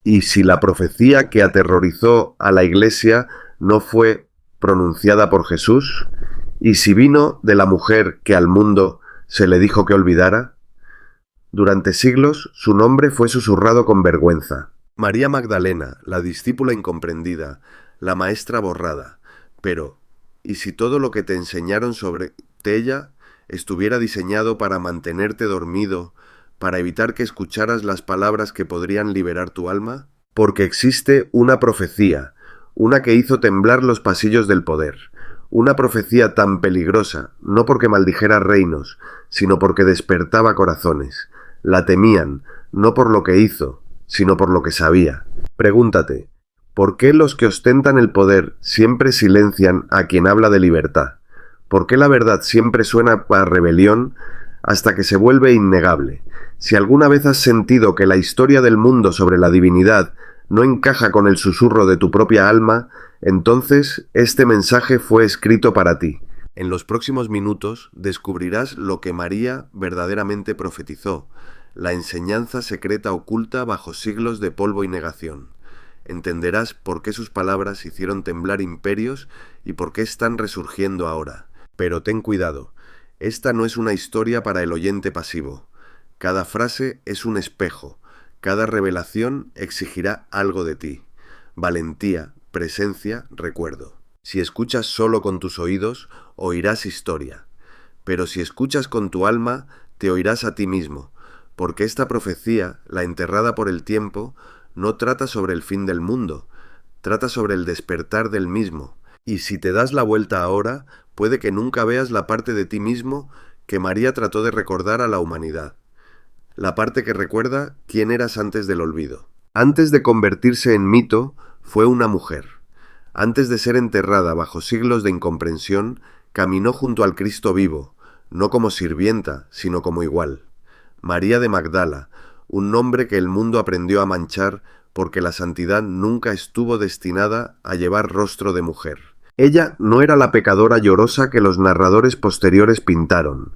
Y si la profecía que aterrorizó a la Iglesia no fue pronunciada por Jesús, y si vino de la mujer que al mundo se le dijo que olvidara, durante siglos su nombre fue susurrado con vergüenza. María Magdalena, la discípula incomprendida, la maestra borrada. Pero, ¿y si todo lo que te enseñaron sobre ella estuviera diseñado para mantenerte dormido, para evitar que escucharas las palabras que podrían liberar tu alma? Porque existe una profecía, una que hizo temblar los pasillos del poder, una profecía tan peligrosa, no porque maldijera reinos, sino porque despertaba corazones. La temían, no por lo que hizo, sino por lo que sabía. Pregúntate, ¿por qué los que ostentan el poder siempre silencian a quien habla de libertad? ¿Por qué la verdad siempre suena a rebelión hasta que se vuelve innegable? Si alguna vez has sentido que la historia del mundo sobre la divinidad no encaja con el susurro de tu propia alma, entonces este mensaje fue escrito para ti. En los próximos minutos descubrirás lo que María verdaderamente profetizó, la enseñanza secreta oculta bajo siglos de polvo y negación. Entenderás por qué sus palabras hicieron temblar imperios y por qué están resurgiendo ahora. Pero ten cuidado, esta no es una historia para el oyente pasivo. Cada frase es un espejo, cada revelación exigirá algo de ti. Valentía, presencia, recuerdo. Si escuchas solo con tus oídos, oirás historia. Pero si escuchas con tu alma, te oirás a ti mismo, porque esta profecía, la enterrada por el tiempo, no trata sobre el fin del mundo, trata sobre el despertar del mismo. Y si te das la vuelta ahora, puede que nunca veas la parte de ti mismo que María trató de recordar a la humanidad. La parte que recuerda quién eras antes del olvido. Antes de convertirse en mito, fue una mujer. Antes de ser enterrada bajo siglos de incomprensión, caminó junto al Cristo vivo, no como sirvienta, sino como igual. María de Magdala, un nombre que el mundo aprendió a manchar porque la santidad nunca estuvo destinada a llevar rostro de mujer. Ella no era la pecadora llorosa que los narradores posteriores pintaron.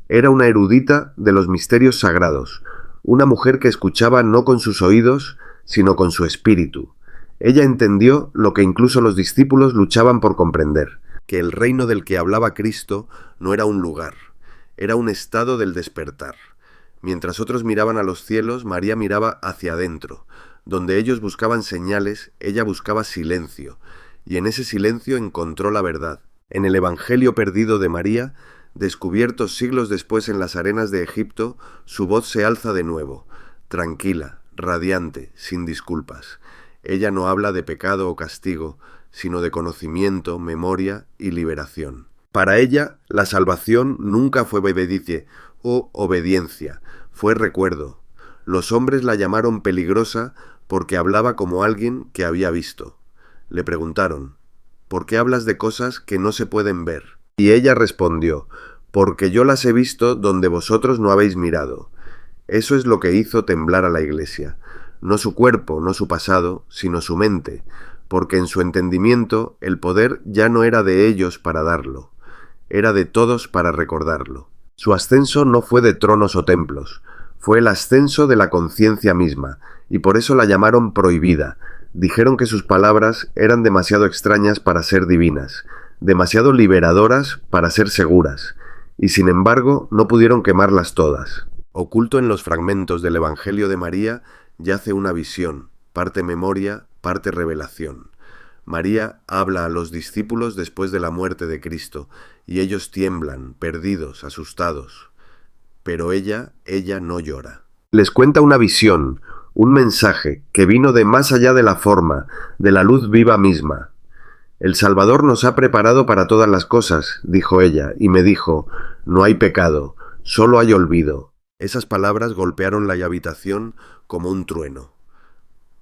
Era una erudita de los misterios sagrados, una mujer que escuchaba no con sus oídos, sino con su espíritu. Ella entendió lo que incluso los discípulos luchaban por comprender, que el reino del que hablaba Cristo no era un lugar, era un estado del despertar. Mientras otros miraban a los cielos, María miraba hacia adentro. Donde ellos buscaban señales, ella buscaba silencio, y en ese silencio encontró la verdad. En el Evangelio perdido de María, descubierto siglos después en las arenas de Egipto, su voz se alza de nuevo, tranquila, radiante, sin disculpas. Ella no habla de pecado o castigo, sino de conocimiento, memoria y liberación. Para ella, la salvación nunca fue obediencia o obediencia, fue recuerdo. Los hombres la llamaron peligrosa porque hablaba como alguien que había visto. Le preguntaron, ¿por qué hablas de cosas que no se pueden ver? Y ella respondió, porque yo las he visto donde vosotros no habéis mirado. Eso es lo que hizo temblar a la Iglesia. No su cuerpo, no su pasado, sino su mente, porque en su entendimiento el poder ya no era de ellos para darlo, era de todos para recordarlo. Su ascenso no fue de tronos o templos, fue el ascenso de la conciencia misma, y por eso la llamaron prohibida. Dijeron que sus palabras eran demasiado extrañas para ser divinas, demasiado liberadoras para ser seguras, y sin embargo no pudieron quemarlas todas. Oculto en los fragmentos del Evangelio de María yace una visión, parte memoria, parte revelación. María habla a los discípulos después de la muerte de Cristo, y ellos tiemblan, perdidos, asustados. Pero ella no llora. Les cuenta una visión, un mensaje que vino de más allá de la forma, de la luz viva misma. El Salvador nos ha preparado para todas las cosas, dijo ella, y me dijo, no hay pecado, solo hay olvido. Esas palabras golpearon la habitación como un trueno.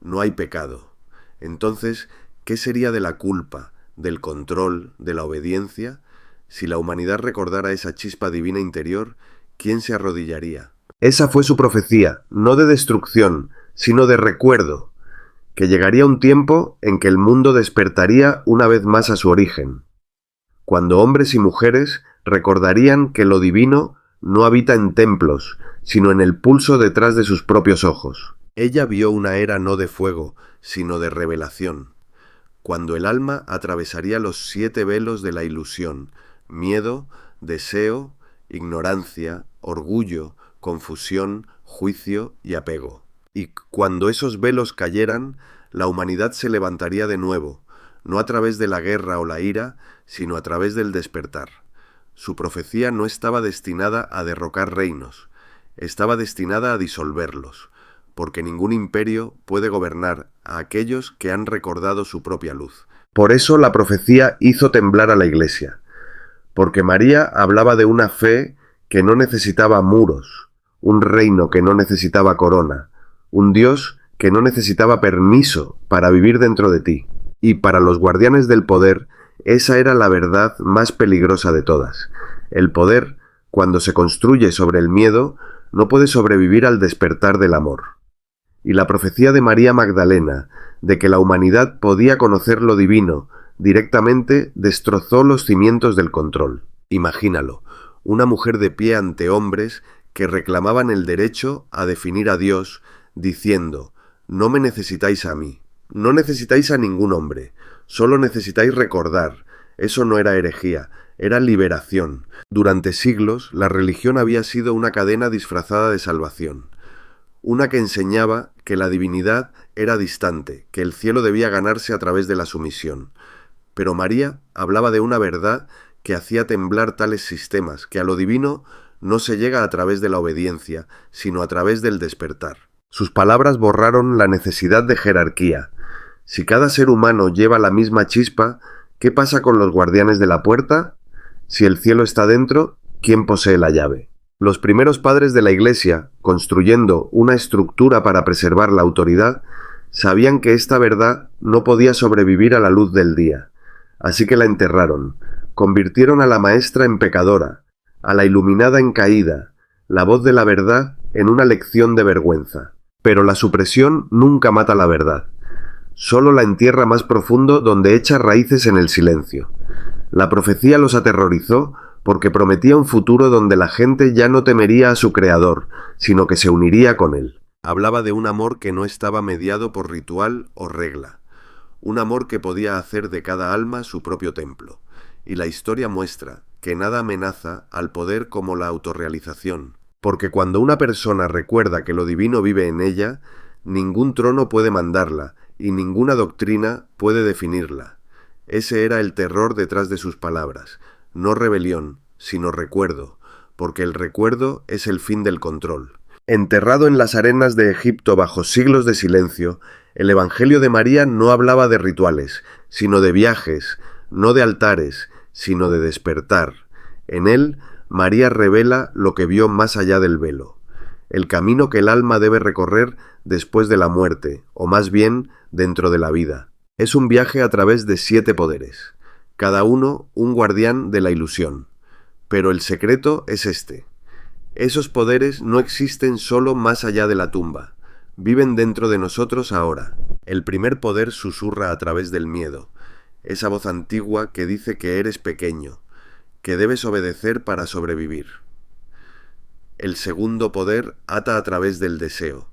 No hay pecado. Entonces, ¿qué sería de la culpa, del control, de la obediencia? Si la humanidad recordara esa chispa divina interior, ¿quién se arrodillaría? Esa fue su profecía, no de destrucción, sino de recuerdo, que llegaría un tiempo en que el mundo despertaría una vez más a su origen, cuando hombres y mujeres recordarían que lo divino no habita en templos, sino en el pulso detrás de sus propios ojos. Ella vio una era no de fuego, sino de revelación, cuando el alma atravesaría los 7 velos de la ilusión: miedo, deseo, ignorancia, orgullo, confusión, juicio y apego. Y cuando esos velos cayeran, la humanidad se levantaría de nuevo, no a través de la guerra o la ira, sino a través del despertar. Su profecía no estaba destinada a derrocar reinos, estaba destinada a disolverlos, porque ningún imperio puede gobernar a aquellos que han recordado su propia luz. Por eso la profecía hizo temblar a la Iglesia, porque María hablaba de una fe que no necesitaba muros, un reino que no necesitaba corona, un Dios que no necesitaba permiso para vivir dentro de ti. Y para los guardianes del poder, esa era la verdad más peligrosa de todas. El poder, cuando se construye sobre el miedo, no puede sobrevivir al despertar del amor. Y la profecía de María Magdalena, de que la humanidad podía conocer lo divino, directamente destrozó los cimientos del control. Imagínalo, una mujer de pie ante hombres que reclamaban el derecho a definir a Dios, diciendo: no me necesitáis a mí, no necesitáis a ningún hombre, solo necesitáis recordar. Eso no era herejía, era liberación. Durante siglos, la religión había sido una cadena disfrazada de salvación, una que enseñaba que la divinidad era distante, que el cielo debía ganarse a través de la sumisión. Pero María hablaba de una verdad que hacía temblar tales sistemas, que a lo divino no se llega a través de la obediencia, sino a través del despertar. Sus palabras borraron la necesidad de jerarquía. Si cada ser humano lleva la misma chispa, ¿qué pasa con los guardianes de la puerta? Si el cielo está dentro, ¿quién posee la llave? Los primeros padres de la Iglesia, construyendo una estructura para preservar la autoridad, sabían que esta verdad no podía sobrevivir a la luz del día. Así que la enterraron, convirtieron a la maestra en pecadora, a la iluminada en caída, la voz de la verdad en una lección de vergüenza. Pero la supresión nunca mata la verdad, solo la entierra más profundo, donde echa raíces en el silencio. La profecía los aterrorizó porque prometía un futuro donde la gente ya no temería a su creador, sino que se uniría con él. Hablaba de un amor que no estaba mediado por ritual o regla, un amor que podía hacer de cada alma su propio templo. Y la historia muestra que nada amenaza al poder como la autorrealización, porque cuando una persona recuerda que lo divino vive en ella, ningún trono puede mandarla y ninguna doctrina puede definirla. Ese era el terror detrás de sus palabras, no rebelión, sino recuerdo, porque el recuerdo es el fin del control. Enterrado en las arenas de Egipto bajo siglos de silencio, el Evangelio de María no hablaba de rituales, sino de viajes, no de altares, sino de despertar. En él, María revela lo que vio más allá del velo, el camino que el alma debe recorrer después de la muerte, o más bien, dentro de la vida. Es un viaje a través de 7 poderes, cada uno un guardián de la ilusión. Pero el secreto es este: esos poderes no existen solo más allá de la tumba, viven dentro de nosotros ahora. El primer poder susurra a través del miedo, esa voz antigua que dice que eres pequeño, que debes obedecer para sobrevivir. El segundo poder ata a través del deseo,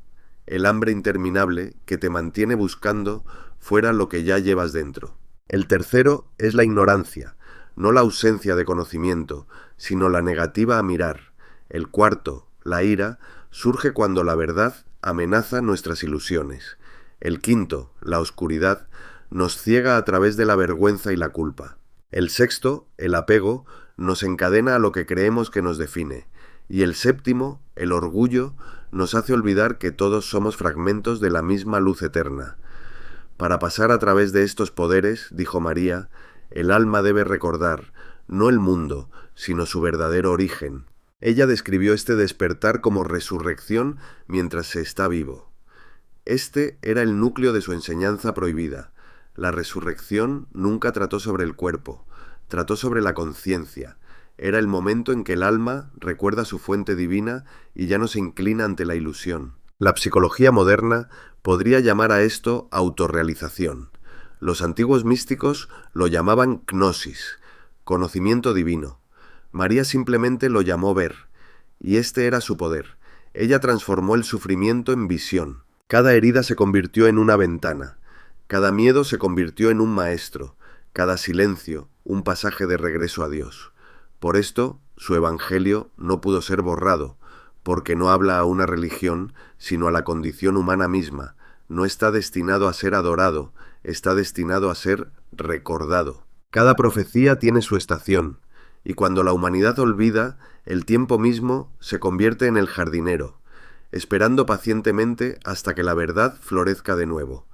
el hambre interminable que te mantiene buscando fuera lo que ya llevas dentro. El tercero es la ignorancia, no la ausencia de conocimiento, sino la negativa a mirar. El cuarto, la ira, surge cuando la verdad amenaza nuestras ilusiones. El quinto, la oscuridad, nos ciega a través de la vergüenza y la culpa. El sexto, el apego, nos encadena a lo que creemos que nos define. Y el séptimo, el orgullo, nos hace olvidar que todos somos fragmentos de la misma luz eterna. Para pasar a través de estos poderes, dijo María, el alma debe recordar, no el mundo, sino su verdadero origen. Ella describió este despertar como resurrección mientras se está vivo. Este era el núcleo de su enseñanza prohibida. La resurrección nunca trató sobre el cuerpo, trató sobre la conciencia. Era el momento en que el alma recuerda su fuente divina y ya no se inclina ante la ilusión. La psicología moderna podría llamar a esto autorrealización. Los antiguos místicos lo llamaban gnosis, conocimiento divino. María simplemente lo llamó ver, y este era su poder. Ella transformó el sufrimiento en visión. Cada herida se convirtió en una ventana, cada miedo se convirtió en un maestro, cada silencio un pasaje de regreso a Dios. Por esto, su evangelio no pudo ser borrado, porque no habla a una religión, sino a la condición humana misma. No está destinado a ser adorado, está destinado a ser recordado. Cada profecía tiene su estación, y cuando la humanidad olvida, el tiempo mismo se convierte en el jardinero, esperando pacientemente hasta que la verdad florezca de nuevo.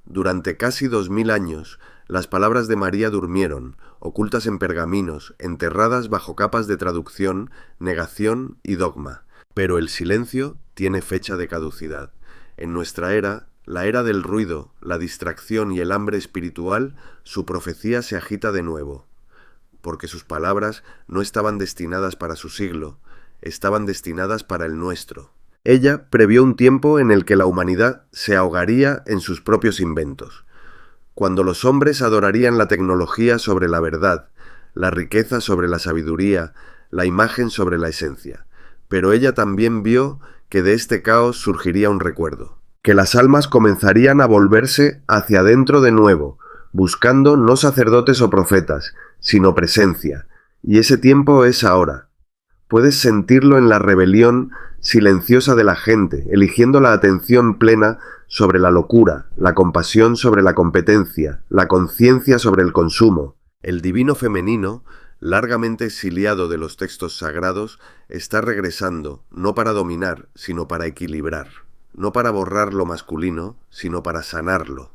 Durante casi 2000 años, las palabras de María durmieron, ocultas en pergaminos, enterradas bajo capas de traducción, negación y dogma. Pero el silencio tiene fecha de caducidad. En nuestra era, la era del ruido, la distracción y el hambre espiritual, su profecía se agita de nuevo, porque sus palabras no estaban destinadas para su siglo, estaban destinadas para el nuestro. Ella previó un tiempo en el que la humanidad se ahogaría en sus propios inventos, cuando los hombres adorarían la tecnología sobre la verdad, la riqueza sobre la sabiduría, la imagen sobre la esencia. Pero ella también vio que de este caos surgiría un recuerdo, que las almas comenzarían a volverse hacia adentro de nuevo, buscando no sacerdotes o profetas, sino presencia, y ese tiempo es ahora. Puedes sentirlo en la rebelión silenciosa de la gente, eligiendo la atención plena sobre la locura, la compasión sobre la competencia, la conciencia sobre el consumo. El divino femenino, largamente exiliado de los textos sagrados, está regresando, no para dominar, sino para equilibrar, no para borrar lo masculino, sino para sanarlo.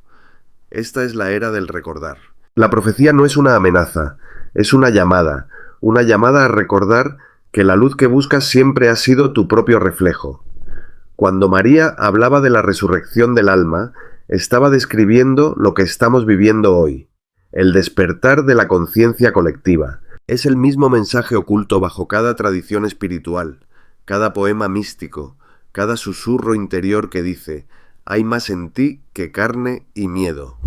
Esta es la era del recordar. La profecía no es una amenaza, es una llamada a recordar que la luz que buscas siempre ha sido tu propio reflejo. Cuando María hablaba de la resurrección del alma, estaba describiendo lo que estamos viviendo hoy, el despertar de la conciencia colectiva. Es el mismo mensaje oculto bajo cada tradición espiritual, cada poema místico, cada susurro interior que dice: hay más en ti que carne y miedo.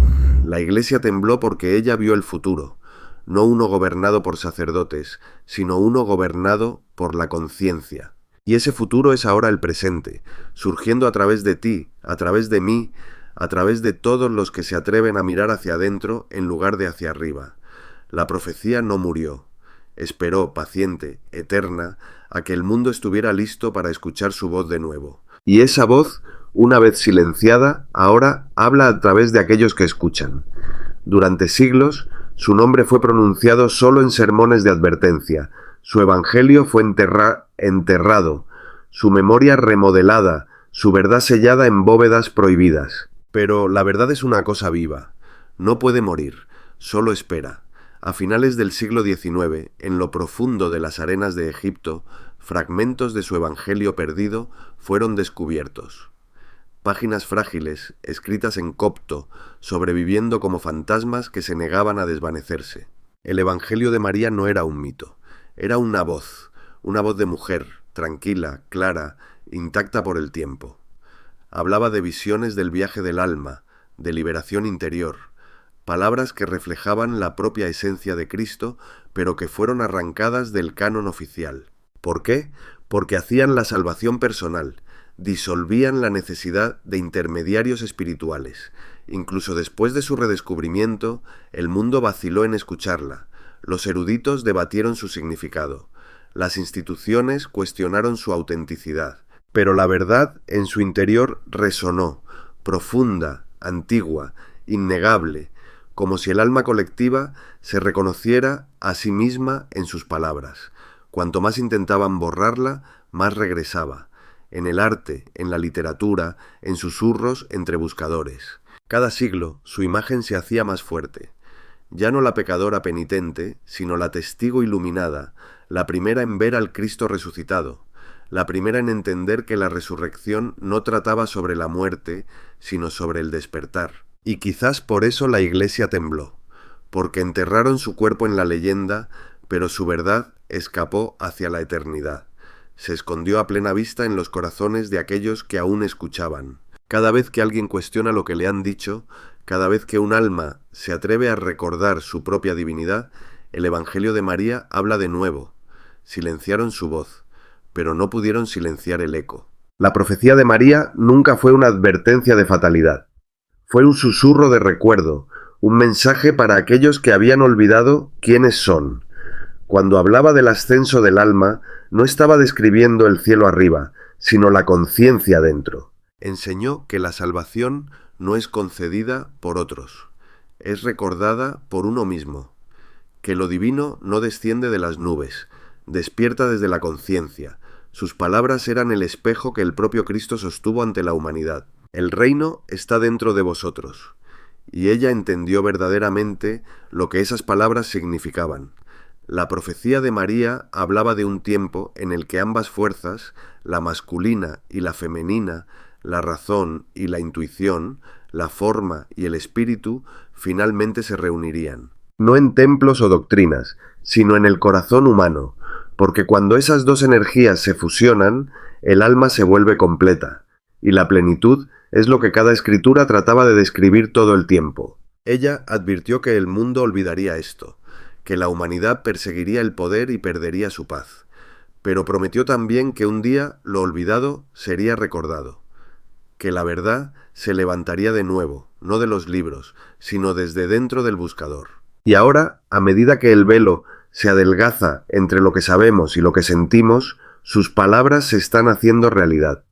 La Iglesia tembló porque ella vio el futuro, no uno gobernado por sacerdotes, sino uno gobernado por la conciencia. Y ese futuro es ahora el presente, surgiendo a través de ti, a través de mí, a través de todos los que se atreven a mirar hacia adentro en lugar de hacia arriba. La profecía no murió. Esperó, paciente, eterna, a que el mundo estuviera listo para escuchar su voz de nuevo. Y esa voz, una vez silenciada, ahora habla a través de aquellos que escuchan. Durante siglos, su nombre fue pronunciado solo en sermones de advertencia, su evangelio fue enterrado, su memoria remodelada, su verdad sellada en bóvedas prohibidas. Pero la verdad es una cosa viva, no puede morir, solo espera. A finales del siglo XIX, en lo profundo de las arenas de Egipto, fragmentos de su evangelio perdido fueron descubiertos. Páginas frágiles, escritas en copto, sobreviviendo como fantasmas que se negaban a desvanecerse. El Evangelio de María no era un mito, era una voz de mujer, tranquila, clara, intacta por el tiempo. Hablaba de visiones del viaje del alma, de liberación interior, palabras que reflejaban la propia esencia de Cristo, pero que fueron arrancadas del canon oficial. ¿Por qué? Porque hacían la salvación personal, disolvían la necesidad de intermediarios espirituales. Incluso después de su redescubrimiento, el mundo vaciló en escucharla. Los eruditos debatieron su significado. Las instituciones cuestionaron su autenticidad. Pero la verdad en su interior resonó, profunda, antigua, innegable, como si el alma colectiva se reconociera a sí misma en sus palabras. Cuanto más intentaban borrarla, más regresaba. En el arte, en la literatura, en susurros entre buscadores. Cada siglo su imagen se hacía más fuerte. Ya no la pecadora penitente, sino la testigo iluminada, la primera en ver al Cristo resucitado, la primera en entender que la resurrección no trataba sobre la muerte, sino sobre el despertar. Y quizás por eso la Iglesia tembló, porque enterraron su cuerpo en la leyenda, pero su verdad escapó hacia la eternidad. Se escondió a plena vista en los corazones de aquellos que aún escuchaban. Cada vez que alguien cuestiona lo que le han dicho, cada vez que un alma se atreve a recordar su propia divinidad, el Evangelio de María habla de nuevo. Silenciaron su voz, pero no pudieron silenciar el eco. La profecía de María nunca fue una advertencia de fatalidad. Fue un susurro de recuerdo, un mensaje para aquellos que habían olvidado quiénes son. Cuando hablaba del ascenso del alma, no estaba describiendo el cielo arriba, sino la conciencia dentro. Enseñó que la salvación no es concedida por otros, es recordada por uno mismo, que lo divino no desciende de las nubes, despierta desde la conciencia. Sus palabras eran el espejo que el propio Cristo sostuvo ante la humanidad. El reino está dentro de vosotros. Y ella entendió verdaderamente lo que esas palabras significaban. La profecía de María hablaba de un tiempo en el que ambas fuerzas, la masculina y la femenina, la razón y la intuición, la forma y el espíritu, finalmente se reunirían. No en templos o doctrinas, sino en el corazón humano, porque cuando esas dos energías se fusionan, el alma se vuelve completa, y la plenitud es lo que cada escritura trataba de describir todo el tiempo. Ella advirtió que el mundo olvidaría esto, que la humanidad perseguiría el poder y perdería su paz, pero prometió también que un día lo olvidado sería recordado, que la verdad se levantaría de nuevo, no de los libros, sino desde dentro del buscador. Y ahora, a medida que el velo se adelgaza entre lo que sabemos y lo que sentimos, sus palabras se están haciendo realidad.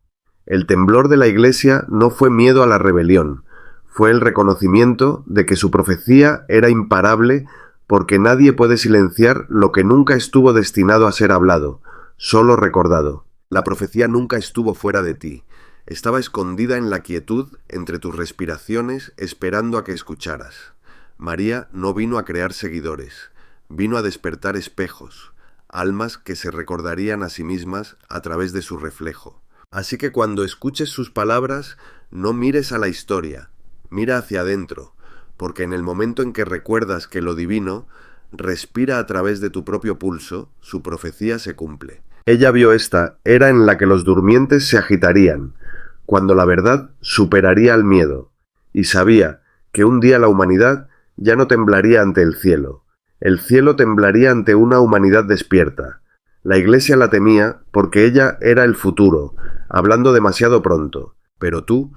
El temblor de la Iglesia no fue miedo a la rebelión, fue el reconocimiento de que su profecía era imparable porque nadie puede silenciar lo que nunca estuvo destinado a ser hablado, solo recordado. La profecía nunca estuvo fuera de ti, estaba escondida en la quietud entre tus respiraciones esperando a que escucharas. María no vino a crear seguidores, vino a despertar espejos, almas que se recordarían a sí mismas a través de su reflejo. Así que cuando escuches sus palabras, no mires a la historia, mira hacia adentro, porque en el momento en que recuerdas que lo divino respira a través de tu propio pulso, su profecía se cumple. Ella vio esta era en la que los durmientes se agitarían, cuando la verdad superaría al miedo, y sabía que un día la humanidad ya no temblaría ante el cielo temblaría ante una humanidad despierta. La Iglesia la temía porque ella era el futuro, hablando demasiado pronto, pero tú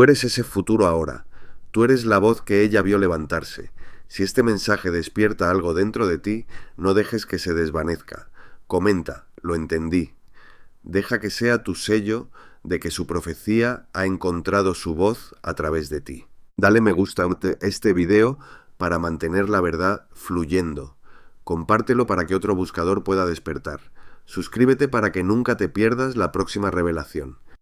eres ese futuro ahora, tú eres la voz que ella vio levantarse. Si este mensaje despierta algo dentro de ti, no dejes que se desvanezca. Comenta, lo entendí. Deja que sea tu sello de que su profecía ha encontrado su voz a través de ti. Dale me gusta a este video para mantener la verdad fluyendo. Compártelo para que otro buscador pueda despertar. Suscríbete para que nunca te pierdas la próxima revelación.